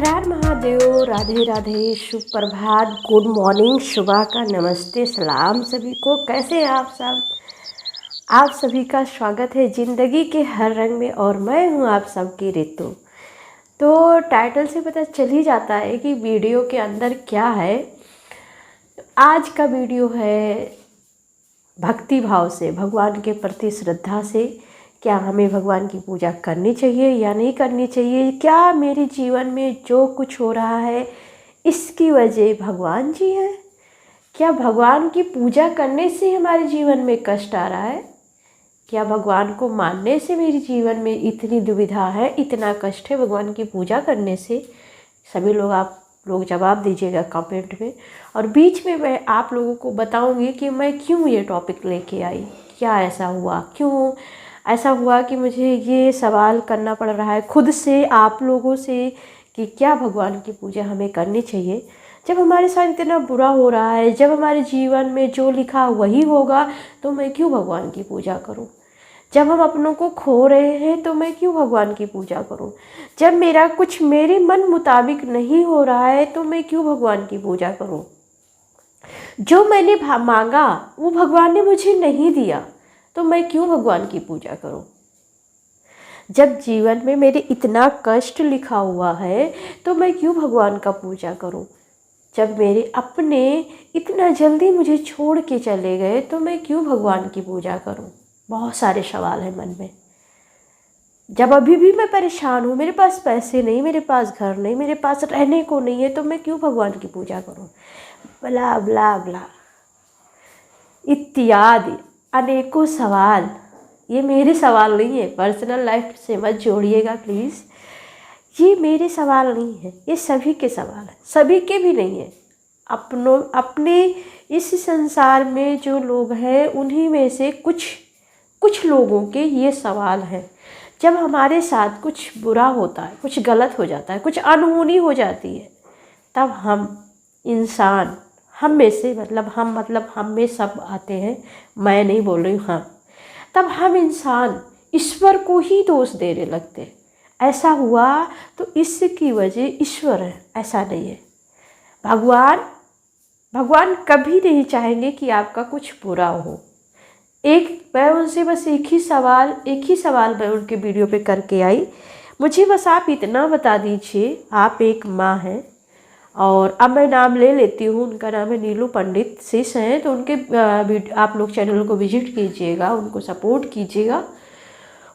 हर हर महादेव, राधे राधे, शुभ प्रभात, good morning, सुबह का नमस्ते, सलाम सभी को। कैसे हैं आप सब? आप सभी का स्वागत है ज़िंदगी के हर रंग में और मैं हूं आप सबकी रितु। तो टाइटल से पता चल ही जाता है कि वीडियो के अंदर क्या है। आज का वीडियो है भक्ति भाव से, भगवान के प्रति श्रद्धा से। क्या हमें भगवान की पूजा करनी चाहिए या नहीं करनी चाहिए? क्या मेरे जीवन में जो कुछ हो रहा है इसकी वजह भगवान जी हैं? क्या भगवान की पूजा करने से हमारे जीवन में कष्ट आ रहा है? क्या भगवान को मानने से मेरे जीवन में इतनी दुविधा है, इतना कष्ट है भगवान की पूजा करने से? सभी लोग आप लोग जवाब दीजिएगा कमेंट में। और बीच में मैं आप लोगों को बताऊंगी कि मैं क्यों ये टॉपिक लेके आई, क्या ऐसा हुआ, क्यों ऐसा हुआ कि मुझे ये सवाल करना पड़ रहा है खुद से, आप लोगों से, कि क्या भगवान की पूजा हमें करनी चाहिए जब हमारे साथ इतना बुरा हो रहा है। जब हमारे जीवन में जो लिखा वही होगा तो मैं क्यों भगवान की पूजा करूं? जब हम अपनों को खो रहे हैं तो मैं क्यों भगवान की पूजा करूं? जब मेरा कुछ मेरे मन मुताबिक नहीं हो रहा है तो मैं क्यों भगवान की पूजा करूं? जो मैंने मांगा वो भगवान ने मुझे नहीं दिया तो मैं क्यों भगवान की पूजा करूं? जब जीवन में मेरे इतना कष्ट लिखा हुआ है तो मैं क्यों भगवान का पूजा करूं? जब मेरे अपने इतना जल्दी मुझे छोड़ के चले गए तो मैं क्यों भगवान की पूजा करूं? बहुत सारे सवाल हैं मन में। जब अभी भी मैं परेशान हूँ, मेरे पास पैसे नहीं, मेरे पास घर नहीं, मेरे पास रहने को नहीं है, तो मैं क्यों भगवान की पूजा करूं? ब्ला ब्ला ब्ला इत्यादि अनेकों सवाल। ये मेरे सवाल नहीं है, पर्सनल लाइफ से मत जोड़िएगा प्लीज़। ये मेरे सवाल नहीं है, ये सभी के सवाल हैं, सभी के भी नहीं है। अपने इस संसार में जो लोग हैं उन्हीं में से कुछ लोगों के ये सवाल हैं। जब हमारे साथ कुछ बुरा होता है, कुछ गलत हो जाता है, कुछ अनहोनी हो जाती है, तब हम इंसान, हम में से हम में सब आते हैं, मैं नहीं बोल रही हूँ, हाँ, तब हम इंसान ईश्वर को ही दोष देने लगते हैं। ऐसा हुआ तो इसकी वजह ईश्वर है, ऐसा नहीं है। भगवान कभी नहीं चाहेंगे कि आपका कुछ बुरा हो। मैं उनसे बस एक ही सवाल मैं उनके वीडियो पे करके आई। मुझे बस आप इतना बता दीजिए, आप एक माँ हैं, और अब मैं नाम ले लेती हूँ, उनका नाम है नीलू पंडित सिस हैं, तो उनके आप लोग चैनल को विजिट कीजिएगा, उनको सपोर्ट कीजिएगा।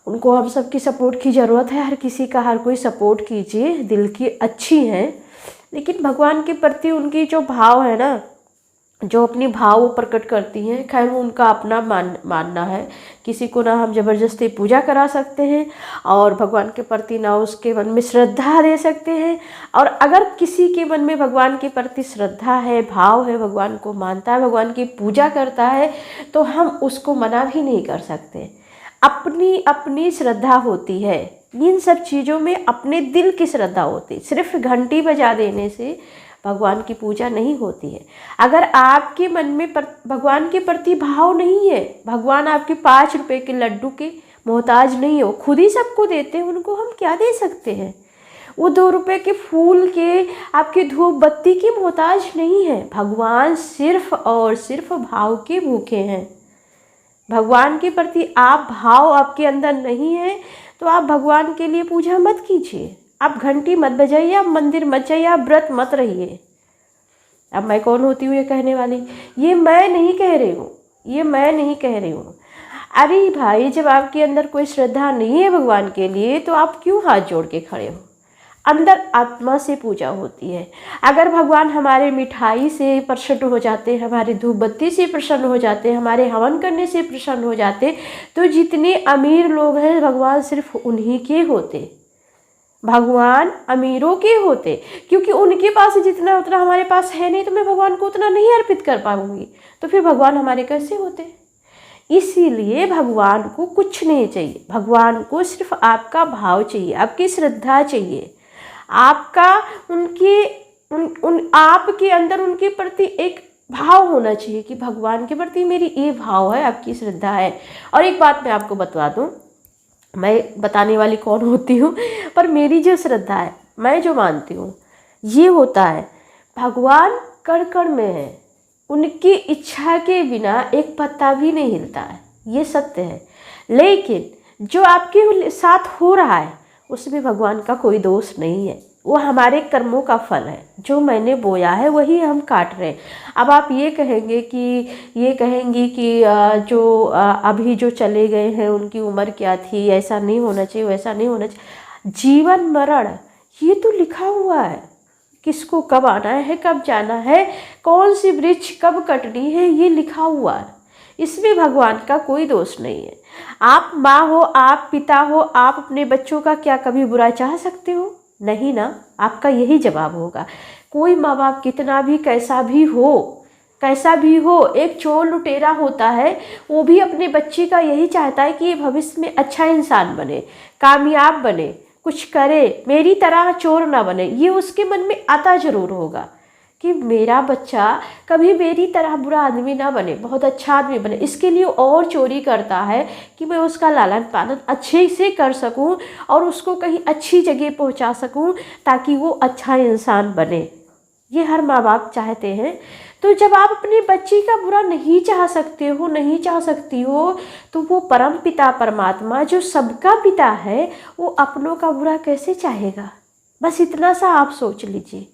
उनको हम सब की सपोर्ट की ज़रूरत है, हर किसी का, हर कोई सपोर्ट कीजिए, दिल की अच्छी हैं। लेकिन भगवान के प्रति उनकी जो भाव है ना, जो अपनी भाव वो प्रकट करती हैं, खैर वो उनका अपना मानना है। किसी को ना हम ज़बरदस्ती पूजा करा सकते हैं और भगवान के प्रति ना उसके मन में श्रद्धा दे सकते हैं। और अगर किसी के मन में भगवान के प्रति श्रद्धा है, भाव है, भगवान को मानता है, भगवान की पूजा करता है, तो हम उसको मना भी नहीं कर सकते। अपनी अपनी श्रद्धा होती है, इन सब चीज़ों में अपने दिल की श्रद्धा होती है। सिर्फ घंटी बजा देने से भगवान की पूजा नहीं होती है। अगर आपके मन में भगवान के प्रति भाव नहीं है, भगवान आपके 5 रुपए के लड्डू के मोहताज नहीं हो, खुद ही सबको देते हैं, उनको हम क्या दे सकते हैं? वो 2 रुपए के फूल के, आपके धूप बत्ती की मोहताज नहीं है। भगवान सिर्फ और सिर्फ भाव के भूखे हैं। भगवान के प्रति आप भाव आपके अंदर नहीं है तो आप भगवान के लिए पूजा मत कीजिए, आप घंटी मत बजाइए, आप मंदिर मत जाइए, आप व्रत मत रहिए। अब मैं कौन होती हूँ ये कहने वाली? ये मैं नहीं कह रही हूँ। अरे भाई, जब आपके अंदर कोई श्रद्धा नहीं है भगवान के लिए तो आप क्यों हाथ जोड़ के खड़े हो? अंदर आत्मा से पूजा होती है। अगर भगवान हमारे मिठाई से प्रसन्न हो जाते, हमारे धूप बत्ती से प्रसन्न हो जाते, हमारे हवन करने से प्रसन्न हो जाते, तो जितने अमीर लोग हैं भगवान सिर्फ उन्हीं के होते, भगवान अमीरों के होते। क्योंकि उनके पास जितना उतना हमारे पास है नहीं, तो मैं भगवान को उतना नहीं अर्पित कर पाऊंगी, तो फिर भगवान हमारे कैसे होते? इसीलिए भगवान को कुछ नहीं चाहिए, भगवान को सिर्फ आपका भाव चाहिए, आपकी श्रद्धा चाहिए, आपका आपके अंदर उनके प्रति एक भाव होना चाहिए कि भगवान के प्रति मेरी ये भाव है, आपकी श्रद्धा है। और एक बात मैं आपको बता दूं, मैं बताने वाली कौन होती हूँ, पर मेरी जो श्रद्धा है, मैं जो मानती हूँ ये होता है, भगवान कण कण में है, उनकी इच्छा के बिना एक पत्ता भी नहीं हिलता है, ये सत्य है। लेकिन जो आपके साथ हो रहा है उसमें भगवान का कोई दोष नहीं है, वो हमारे कर्मों का फल है। जो मैंने बोया है वही हम काट रहे हैं। अब आप ये कहेंगी कि जो अभी जो चले गए हैं उनकी उम्र क्या थी, ऐसा नहीं होना चाहिए, वैसा नहीं होना चाहिए। जीवन मरण ये तो लिखा हुआ है, किसको कब आना है, कब जाना है, कौन सी वृक्ष कब कटनी है, ये लिखा हुआ है। इसमें भगवान का कोई दोष नहीं है। आप माँ हो, आप पिता हो, आप अपने बच्चों का क्या कभी बुरा चाह सकते हो? नहीं ना। आपका यही जवाब होगा। कोई माँ बाप कितना भी कैसा भी हो, एक चोर लुटेरा होता है, वो भी अपने बच्चे का यही चाहता है कि ये भविष्य में अच्छा इंसान बने, कामयाब बने, कुछ करे, मेरी तरह चोर ना बने। ये उसके मन में आता ज़रूर होगा कि मेरा बच्चा कभी मेरी तरह बुरा आदमी ना बने, बहुत अच्छा आदमी बने। इसके लिए और चोरी करता है कि मैं उसका लालन पालन अच्छे से कर सकूं और उसको कहीं अच्छी जगह पहुंचा सकूं ताकि वो अच्छा इंसान बने। ये हर माँ बाप चाहते हैं। तो जब आप अपने बच्चे का बुरा नहीं चाह सकती हो तो वो परम पिता परमात्मा जो सबका पिता है वो अपनों का बुरा कैसे चाहेगा? बस इतना सा आप सोच लीजिए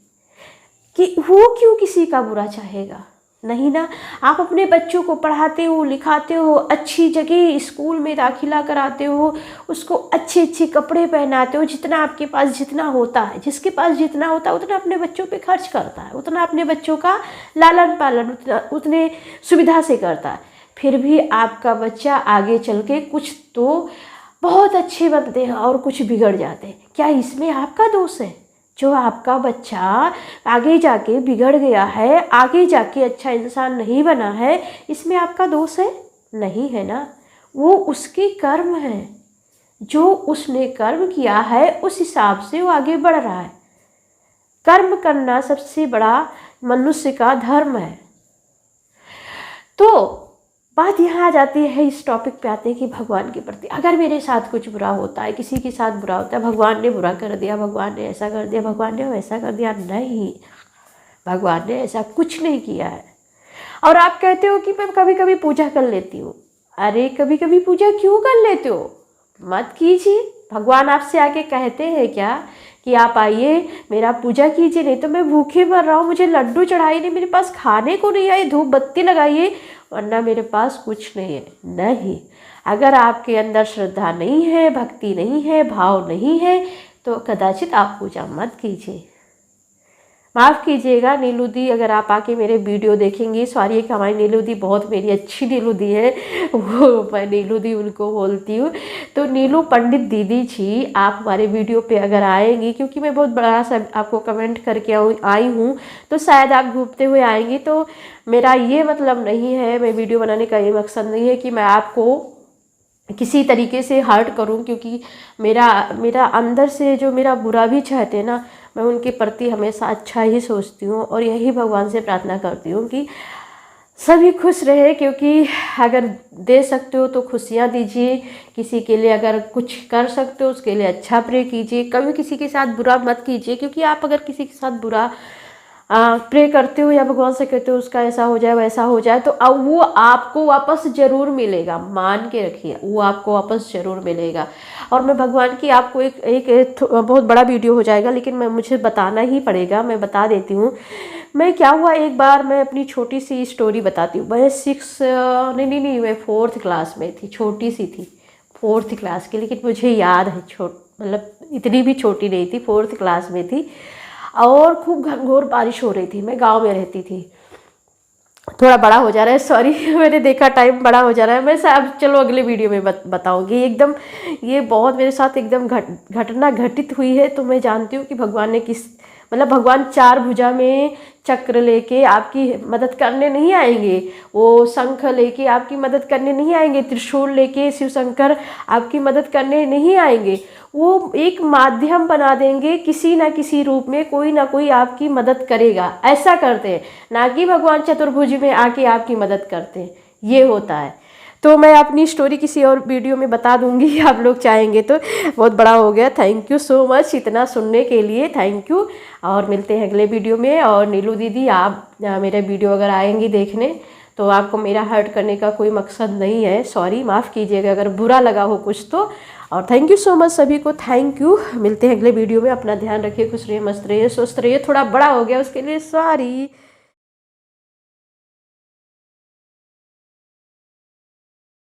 कि वो क्यों किसी का बुरा चाहेगा। नहीं ना। आप अपने बच्चों को पढ़ाते हो, लिखाते हो, अच्छी जगह स्कूल में दाखिला कराते हो, उसको अच्छे अच्छे कपड़े पहनाते हो, जितना आपके पास जितना होता है, जिसके पास जितना होता है उतना अपने बच्चों पे खर्च करता है, उतना अपने बच्चों का लालन पालन उतने सुविधा से करता है। फिर भी आपका बच्चा आगे चल के कुछ तो बहुत अच्छे बनते हैं और कुछ बिगड़ जाते हैं। क्या इसमें आपका दोष है? जो आपका बच्चा आगे जाके बिगड़ गया है, आगे जाके अच्छा इंसान नहीं बना है, इसमें आपका दोष है? नहीं है ना। वो उसके कर्म हैं, जो उसने कर्म किया है उस हिसाब से वो आगे बढ़ रहा है। कर्म करना सबसे बड़ा मनुष्य का धर्म है। तो बात यहाँ आ जाती है, इस टॉपिक पे आते हैं कि भगवान के प्रति अगर मेरे साथ कुछ बुरा होता है, किसी के साथ बुरा होता है, भगवान ने बुरा कर दिया, भगवान ने ऐसा कर दिया, भगवान ने वैसा कर दिया। नहीं, भगवान ने ऐसा कुछ नहीं किया है। और आप कहते हो कि मैं कभी कभी पूजा कर लेती हूँ। अरे कभी कभी पूजा क्यों कर लेते हो? मत कीजिए। भगवान आपसे आके कहते हैं क्या कि आप आइए मेरा पूजा कीजिए, नहीं तो मैं भूखे मर रहा हूँ, मुझे लड्डू चढ़ाइए, मेरे पास खाने को नहीं आए, धूप बत्ती लगाइए, वरना मेरे पास कुछ नहीं है। नहीं, अगर आपके अंदर श्रद्धा नहीं है, भक्ति नहीं है, भाव नहीं है तो कदाचित आप पूजा मत कीजिए। माफ़ कीजिएगा नीलू दी, अगर आप आके मेरे वीडियो देखेंगी, सॉरी कि हमारी नीलू दी बहुत मेरी अच्छी नीलू दी है, वो मैं नीलू दी उनको बोलती हूँ। तो नीलू पंडित दीदी जी, आप हमारे वीडियो पे अगर आएंगी, क्योंकि मैं बहुत बड़ा सा आपको कमेंट करके आई हूँ, तो शायद आप घूमते हुए आएंगी। तो मेरा ये मतलब नहीं है, मैं वीडियो बनाने का ये मकसद नहीं है कि मैं आपको किसी तरीके से हर्ट करूं, क्योंकि मेरा अंदर से जो मेरा बुरा भी चाहते हैं ना, मैं उनके प्रति हमेशा अच्छा ही सोचती हूँ और यही भगवान से प्रार्थना करती हूँ कि सभी खुश रहे। क्योंकि अगर दे सकते हो तो खुशियाँ दीजिए, किसी के लिए अगर कुछ कर सकते हो उसके लिए अच्छा प्रे कीजिए, कभी किसी के साथ बुरा मत कीजिए। क्योंकि आप अगर किसी के साथ बुरा प्रे करते हो या भगवान से कहते हो उसका ऐसा हो जाए वैसा हो जाए, तो अब वो आपको वापस ज़रूर मिलेगा, मान के रखिए, वो आपको वापस ज़रूर मिलेगा। और मैं भगवान की आपको एक बहुत बड़ा वीडियो हो जाएगा, लेकिन मुझे बताना ही पड़ेगा, मैं बता देती हूँ। मैं क्या हुआ, एक बार मैं अपनी छोटी सी स्टोरी बताती हूँ। मैं नहीं मैं 4th क्लास में थी, छोटी सी थी 4th क्लास की, लेकिन मुझे याद है, मतलब इतनी भी छोटी नहीं थी, 4th क्लास में थी और खूब घनघोर बारिश हो रही थी। मैं गांव में रहती थी। थोड़ा बड़ा हो जा रहा है, सॉरी मैंने देखा टाइम बड़ा हो जा रहा है। मैं सब चलो अगले वीडियो में बताऊंगी। एकदम ये बहुत मेरे साथ एकदम घटना घटित हुई है। तो मैं जानती हूँ कि भगवान ने भगवान 4 भुजा में चक्र लेके आपकी मदद करने नहीं आएंगे, वो शंख लेके आपकी मदद करने नहीं आएंगे, त्रिशूल लेके शिव शंकर आपकी मदद करने नहीं आएंगे। वो एक माध्यम बना देंगे, किसी ना किसी रूप में कोई ना कोई आपकी मदद करेगा। ऐसा करते हैं, ना कि भगवान चतुर्भुज में आके आपकी मदद करते हैं। ये होता है। तो मैं अपनी स्टोरी किसी और वीडियो में बता दूंगी, आप लोग चाहेंगे तो। बहुत बड़ा हो गया। थैंक यू सो मच इतना सुनने के लिए, थैंक यू। और मिलते हैं अगले वीडियो में। और नीलू दीदी, आप मेरे वीडियो अगर आएंगी देखने तो आपको मेरा हर्ट करने का कोई मकसद नहीं है, सॉरी, माफ़ कीजिएगा अगर बुरा लगा हो कुछ तो। और थैंक यू सो मच सभी को, थैंक यू। मिलते हैं अगले वीडियो में। अपना ध्यान रखिए, खुश रहिए, मस्त रहिए, स्वस्थ रहिए। थोड़ा बड़ा हो गया उसके लिए सॉरी।